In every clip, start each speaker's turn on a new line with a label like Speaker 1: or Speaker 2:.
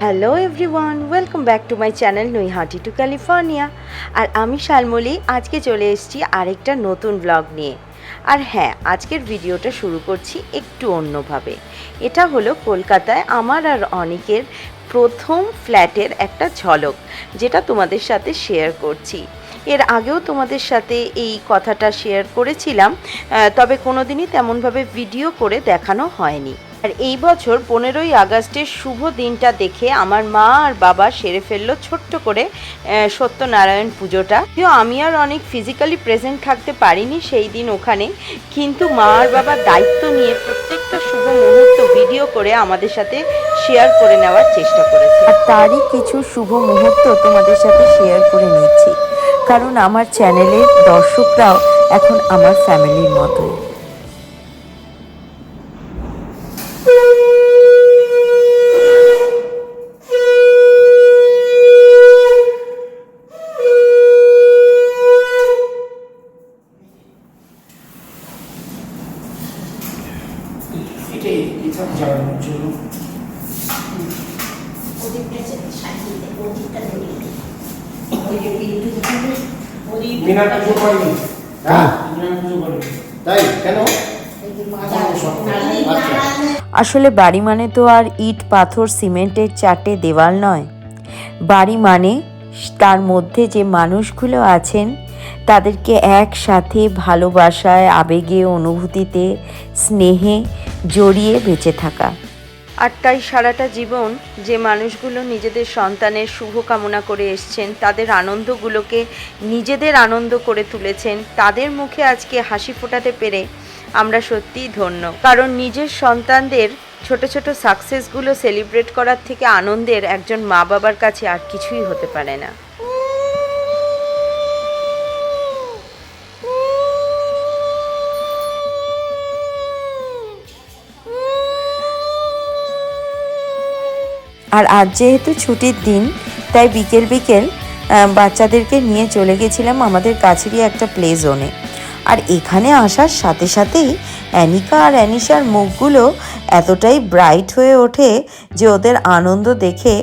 Speaker 1: Hello everyone, welcome back to my channel Naihati to California. আর আমি শালমলি আজকে চলে এসেছি আরেকটা নতুন ব্লগ নিয়ে। আর হ্যাঁ, আজকের ভিডিওটা শুরু করছি একটু অন্যভাবে। এটা হলো কলকাতায় আমার আর অনিকের প্রথম ফ্ল্যাটের একটা ঝলক, যেটা তোমাদের সাথে শেয়ার করছি। এর আগেও তোমাদের সাথে এই কথাটা শেয়ার করেছিলাম, তবে কোনোদিনই তেমনভাবে ভিডিও করে দেখানো হয়নি। আর এই বছর 15ই আগস্টের শুভ দিনটা দেখে আমার মা আর বাবা সেরে ফেললো ছোট্ট করে সত্যনারায়ণ পুজোটা। আমি আর অনেক ফিজিক্যালি প্রেজেন্ট থাকতে পারিনি সেই দিন ওখানে, কিন্তু মা আর বাবা দায়িত্ব নিয়ে প্রত্যেকটা শুভ মুহূর্ত ভিডিও করে আমাদের সাথে শেয়ার করে নেওয়ার চেষ্টা করেছে। আর তারই কিছু শুভ মুহূর্ত তোমাদের সাথে শেয়ার করে নিচ্ছি, কারণ আমার চ্যানেলের দর্শকরাও এখন আমার ফ্যামিলির মতোই। আসলে বাড়ি মানে তো আর ইট পাথর সিমেন্টের চারটে দেওয়াল নয়। বাড়ি মানে তার মধ্যে যে মানুষগুলো আছেন তাদেরকে একসাথে ভালোবাসায়, আবেগে, অনুভূতিতে, স্নেহে জড়িয়ে বেঁচে থাকা। আর তাই সারাটা জীবন যে মানুষগুলো নিজেদের সন্তানের শুভ কামনা করে এসছেন, তাদের আনন্দগুলোকে নিজেদের আনন্দ করে তুলেছেন, তাদের মুখে আজকে হাসি ফোটাতে পেরে আমরা সত্যিই ধন্য। কারণ নিজের সন্তানদের ছোট ছোট সাকসেসগুলো সেলিব্রেট করার থেকে আনন্দের একজন মা বাবার কাছে আর কিছুই হতে পারে না। আর আজ যেহেতু ছুটির দিন, তাই বিকেল বিকেল বাচ্চাদেরকে নিয়ে চলে গেছিলাম আমাদের কাছেরই একটা প্লে জোনে। আর এখানে আসার সাথে সাথেই অ্যানিকা আর অ্যানিশার মুখগুলো এতটাই ব্রাইট হয়ে ওঠে যে ওদের আনন্দ দেখে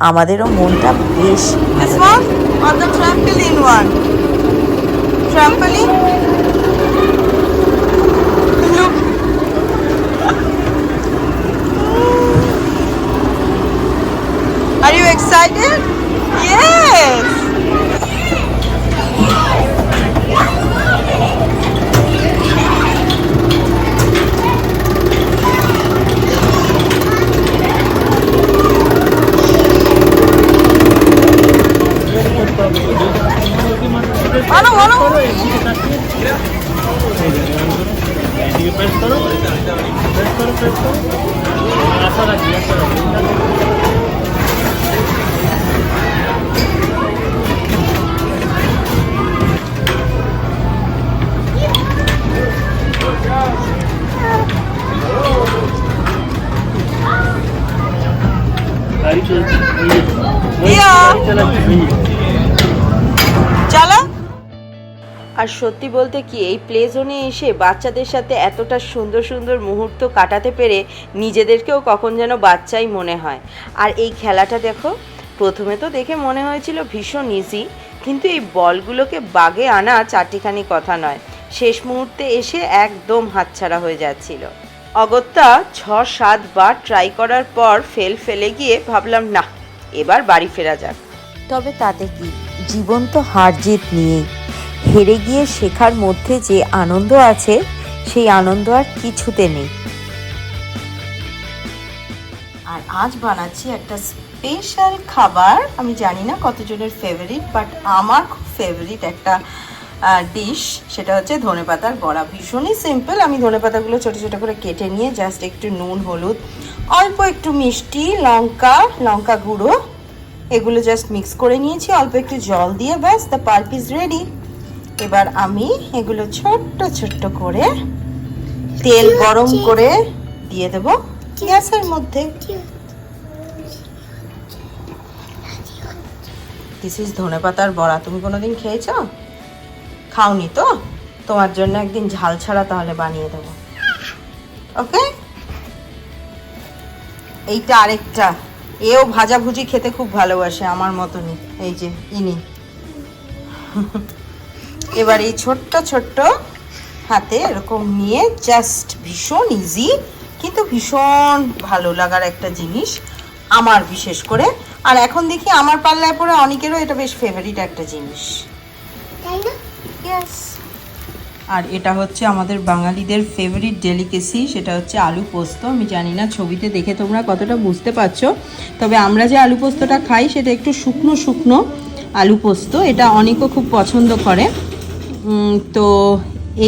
Speaker 1: আমাদেরও মনটা বেশ। Are you excited? Yes! আর সত্যি বলতে কি, এই প্লে জোনে এসে বাচ্চাদের সাথে এতটা সুন্দর সুন্দর মুহূর্ত কাটাতে পেরে নিজেদেরকেও কখন যেন বাচ্চাই মনে হয়। আর এই খেলাটা দেখো, প্রথমে তো দেখে মনে হয়েছিল ভীষণ ইজি, কিন্তু এই বলগুলোকে বাগে আনা চারটিখানি কথা নয়। শেষ মুহূর্তে এসে একদম হাতছাড়া হয়ে যাচ্ছিল। অগত্যা 6-7 বার ট্রাই করার পর ফেলে গিয়ে ভাবলাম না, এবার বাড়ি ফেরা যাক। তবে তাতে কি, জীবন তো হার জিত নিয়ে, হেরে গিয়ে শেখার মধ্যে যে আনন্দ আছে সেই আনন্দ আর কিছুতে নেই। আর আজ বানাচ্ছি একটা স্পেশাল খাবার। আমি জানি না কতজনের ফেভারিট, বাট আমার খুব ফেভারিট একটা ডিশ, সেটা হচ্ছে ধনেপাতার বড়া। ভীষণই সিম্পল। আমি ধনেপাতাগুলো ছোটো ছোটো করে কেটে নিয়ে জাস্ট একটু নুন, হলুদ, অল্প একটু মিষ্টি, লঙ্কা গুঁড়ো, এগুলো জাস্ট মিক্স করে নিয়েছি অল্প একটু জল দিয়ে। ব্যাস, দ্য পাল্প ইজ রেডি। এবার আমি এগুলো ছোট্ট ছোট্ট করে তেল গরম করে দিয়ে দেব গ্যাসের মধ্যে। দিস ইজ ধনেপাতার বড়া। তুমি কোনোদিন খেয়েছো? খাওনি তো? তোমার জন্য একদিন ঝাল ছাড়া তাহলে বানিয়ে দেবো, ওকে? এইটা আরেকটা এও ভাজাভুজি খেতে খুব ভালোবাসে আমার মতনই, এই যে ইনি। এবার এই ছোট্ট ছোট্ট হাতে এরকম নিয়ে জাস্ট ভীষণ ইজি কিন্তু ভীষণ ভালো লাগার একটা জিনিস আমার বিশেষ করে। আর এখন দেখি আমার পাল্লায় পরে অনেকেরও এটা বেশ ফেভারিট একটা জিনিস, তাই না? ইয়েস। আর এটা হচ্ছে আমাদের বাঙালিদের ফেভারিট ডেলিকেসি, সেটা হচ্ছে আলু পোস্ত। আমি জানি না ছবিতে দেখে তোমরা কতটা বুঝতে পারছো, তবে আমরা যে আলু পোস্তটা খাই সেটা একটু শুকনো শুকনো আলু পোস্ত, এটা অনেকেও খুব পছন্দ করে। তো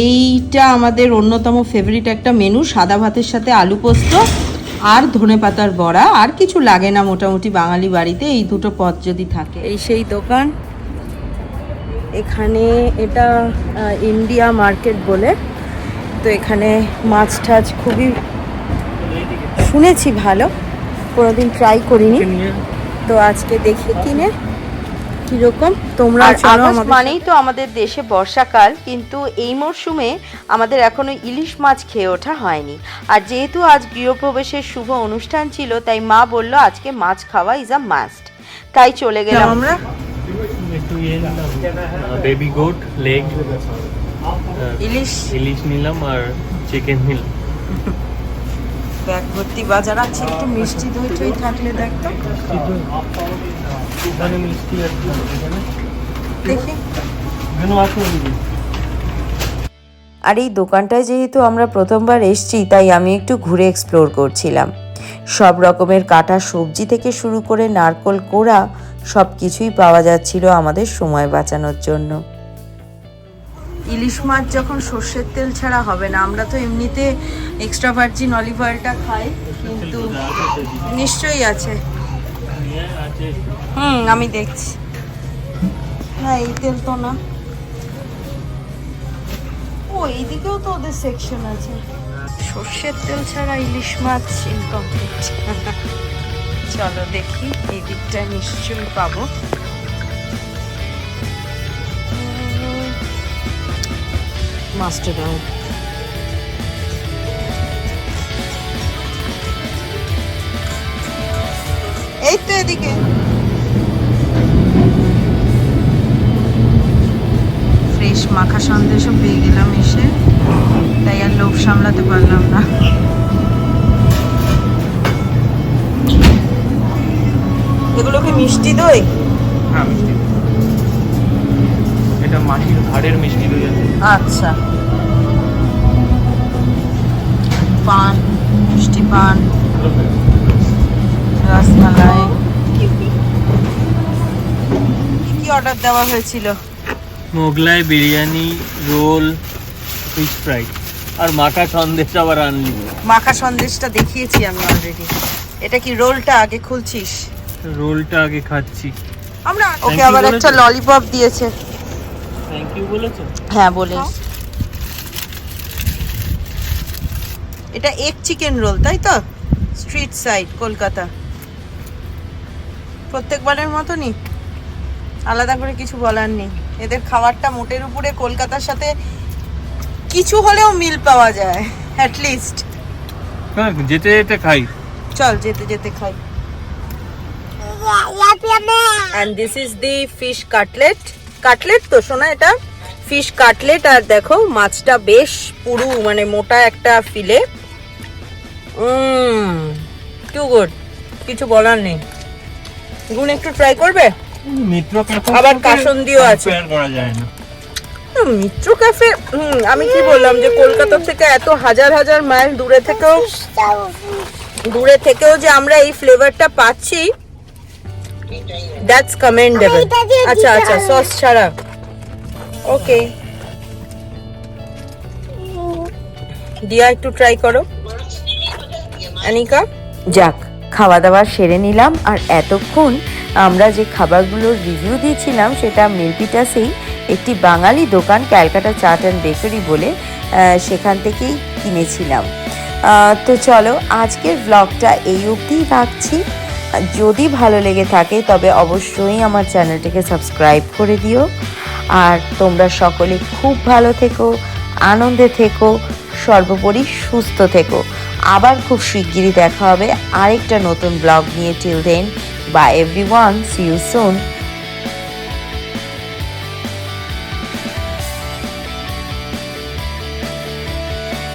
Speaker 1: এইটা আমাদের অন্যতম ফেভারিট একটা মেনু, সাদা ভাতের সাথে আলু পোস্ত আর ধনেপাতার বড়া, আর কিছু লাগে না মোটামুটি বাঙালি বাড়িতে এই দুটো পদ যদি থাকে। এই সেই দোকান, এখানে এটা ইন্ডিয়া মার্কেট বলে, তো এখানে মাছ টাছ খুবই শুনেছি ভালো, কোনোদিন ট্রাই করিনি, তো আজকে দেখি কিনে কীরকম। তোমরা আগস্ট মানেই তো আমাদের দেশে বর্ষাকাল, কিন্তু এই মরশুমে আমাদের এখনো ইলিশ মাছ খেয়ে ওঠা হয়নি। আর যেহেতু আজ গৃহপ্রবেশের শুভ অনুষ্ঠান ছিল, তাই মা বলল আজকে মাছ খাওয়া ইজ আ মাস্ট, তাই চলে গেলাম আমরা।
Speaker 2: বেবি গোট লেগ,
Speaker 1: ইলিশ
Speaker 2: নিলাম আর চিকেন নিলাম।
Speaker 1: ব্যাগ ভর্তি বাজার আছে, একটু মিষ্টি দই টই থাকলে দেখতো দেখি। আর এই দোকানটায় যেহেতু আমরা প্রথমবার এসেছি, তাই আমি একটু ঘুরে এক্সপ্লোর করছিলাম। সব রকমের কাটা সবজি থেকে শুরু করে নারকোল কোড়া সব কিছুই পাওয়া যাচ্ছিল আমাদের সময় বাঁচানোর জন্য। ইলিশ মাছ যখন সর্ষের তেল ছাড়া হবে না, আমরা তো এমনিতে এক্সট্রা ভার্জিন অলিভ অয়েলটা খাই, কিন্তু নিশ্চয়ই আছে। আমি দেখছি, না এই তেল তো না। ও এইদিকেও তো ওদের সেকশন আছে। সর্ষের তেল ছাড়া ইলিশ মাছ ইনকমপ্লিট। চলো দেখি, এই দিকটা নিশ্চয়ই পাবো। মাস্টার্ড অয়েল, এই তো এদিকে। ফ্রেশ মাখা সন্দেশও পেয়ে গেলাম এসে, তাই আর লোভ সামলাতে পারলাম না। এগুলো কি মিষ্টি দই?
Speaker 2: হ্যাঁ মিষ্টি, এটা মাটির ঘাড়ের মিষ্টি দই আছে।
Speaker 1: আচ্ছা, পান, মিষ্টি পান, রসমালাই। কি অর্ডার দেওয়া হয়েছিল?
Speaker 2: Mughlai, biryani, roll, fish fry আর মাখা সন্দেশ আবার আনলি।
Speaker 1: মাখা সন্দেশটা দেখিয়েছি আমি অলরেডি। এটা কি রোলটা আগে খুলছিস?
Speaker 2: রোলটা আগে খাচ্ছি।
Speaker 1: আমরা ওকে আবার একটা ললিপপ দিয়েছে।
Speaker 2: থ্যাংক ইউ বলেছো?
Speaker 1: হ্যাঁ বলিস। এটা এগ চিকেন রোল, তাই তো? স্ট্রিট সাইড কলকাতা, প্রত্যেকবারের মতনই, আলাদা করে কিছু বলার নেই। এদের খাবারটা মোটের উপরে কলকাতার সাথে কিছু হলেও মিল পাওয়া যায়, অ্যাট লিস্ট।
Speaker 2: হ্যাঁ যেতে যেতে খাই।
Speaker 1: চল যেতে যেতে খাই। And this is the fish cutlet. Cutlet তো শোনা, এটা ফিশ কাটলেট। আর দেখো মাছটা বেশ পুরু, মানে মোটা একটা ফিলে। টু গুড, কিছু বলার নেই। গুণ একটু ট্রাই করবে?
Speaker 2: মিত্র ক্যাফে
Speaker 1: আবার কাসন্দিও আছে।
Speaker 2: শেয়ার করা যায় না।
Speaker 1: মিত্র ক্যাফে, আমি কি বললাম যে কলকাতা থেকে এত হাজার হাজার মাইল দূরে থেকেও যে আমরা এই ফ্লেভারটা পাচ্ছি, দ্যাটস কমেন্ডেবল। আচ্ছা আচ্ছা, সস ছাড়া। ওকে দিয়া, একটু ট্রাই করো। অনিকা, যাক খাওয়া দাওয়া সেরে নিলাম। আর এতক্ষণ আমরা যে খাবারগুলোর রিভিউ দিয়েছিলাম সেটা মিল্পিটাসেই একটি বাঙালি দোকান, ক্যালকাটা চাট অ্যান্ড বেকারি বলে, সেখান থেকেই কিনেছিলাম। তো চলো আজকের ব্লগটা এই অবধিই রাখছি। যদি ভালো লেগে থাকে তবে অবশ্যই আমার চ্যানেলটিকে সাবস্ক্রাইব করে দিও। আর তোমরা সকলে খুব ভালো থেকো, আনন্দে থেকো, সর্বোপরি সুস্থ থেকো। আবার খুব শিগগিরই দেখা হবে আরেকটা নতুন ব্লগ নিয়ে। Till then, bye everyone, see you soon.